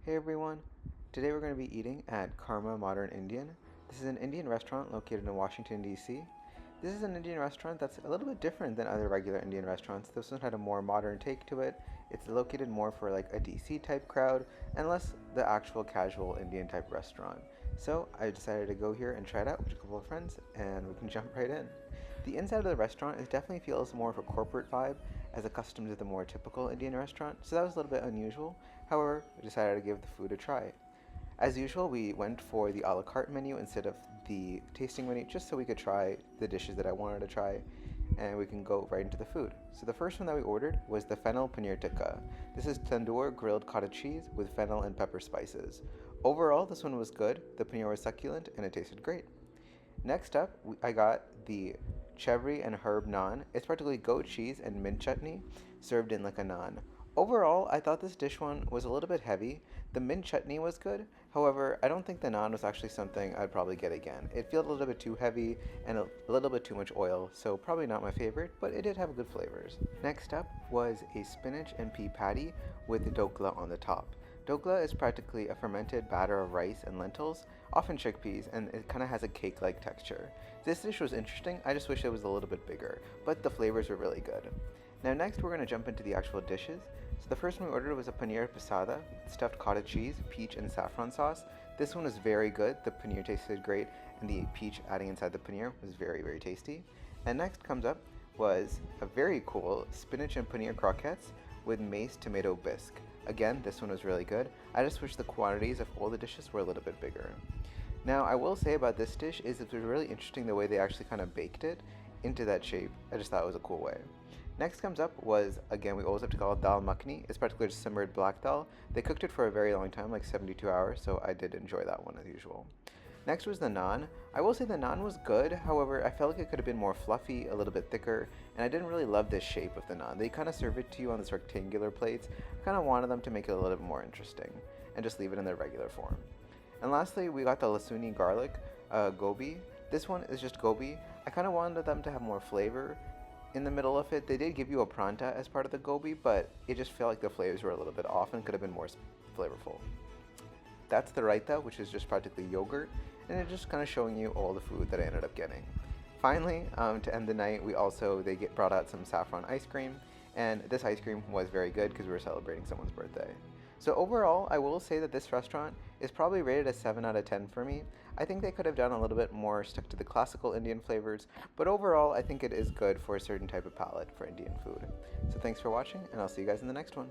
Hey everyone! Today we're going to be eating at Karma Modern Indian. This is an Indian restaurant located in Washington, D.C. This is an Indian restaurant that's a little bit different than other regular Indian restaurants. This one had a more modern take to it. It's located more for like a DC type crowd and less the actual casual Indian type restaurant. So I decided to go here and try it out with a couple of friends and we can jump right in. The inside of the restaurant is definitely feels more of a corporate vibe as accustomed to the more typical Indian restaurant, so that was a little bit unusual. However, we decided to give the food a try. As usual, we went for the a la carte menu instead of the tasting menu just so we could try the dishes that I wanted to try and we can go right into the food. So the first one that we ordered was the fennel paneer tikka. This is tandoor grilled cottage cheese with fennel and pepper spices. Overall, this one was good. The paneer was succulent and it tasted great. Next up, I got the cherry and herb naan. It's practically goat cheese and mint chutney served in like a naan. Overall, I thought this dish one was a little bit heavy. The mint chutney was good. However, I don't think the naan was actually something I'd probably get again. It felt a little bit too heavy and a little bit too much oil, so probably not my favorite, but it did have good flavors. Next up was a spinach and pea patty with dokla on the top. Dokla is practically a fermented batter of rice and lentils, often chickpeas, and it kind of has a cake-like texture. This dish was interesting, I just wish it was a little bit bigger, but the flavors were really good. Now next we're going to jump into the actual dishes. So the first one we ordered was a paneer pasada, stuffed cottage cheese, peach, and saffron sauce. This one was very good, the paneer tasted great, and the peach adding inside the paneer was very, very tasty. And next comes up was a very cool spinach and paneer croquettes with maced tomato bisque. Again, this one was really good. I just wish the quantities of all the dishes were a little bit bigger. Now, I will say about this dish is it was really interesting the way they actually kind of baked it into that shape. I just thought it was a cool way. Next comes up was, again, we always have to call it dal makhni. It's practically just simmered black dal. They cooked it for a very long time, like 72 hours, so I did enjoy that one as usual. Next was the naan. I will say the naan was good, however, I felt like it could have been more fluffy, a little bit thicker, and I didn't really love this shape of the naan. They kind of serve it to you on this rectangular plates. I kind of wanted them to make it a little bit more interesting and just leave it in their regular form. And lastly, we got the lasuni garlic gobi. This one is just gobi. I kind of wanted them to have more flavor in the middle of it. They did give you a pranta as part of the gobi, but it just felt like the flavors were a little bit off and could have been more flavorful. That's the raita, which is just practically yogurt, and it's just kind of showing you all the food that I ended up getting. Finally, to end the night, they brought out some saffron ice cream, and this ice cream was very good because we were celebrating someone's birthday. So overall, I will say that this restaurant is probably rated a 7 out of 10 for me. I think they could have done a little bit more stuck to the classical Indian flavors, but overall, I think it is good for a certain type of palate for Indian food. So thanks for watching, and I'll see you guys in the next one.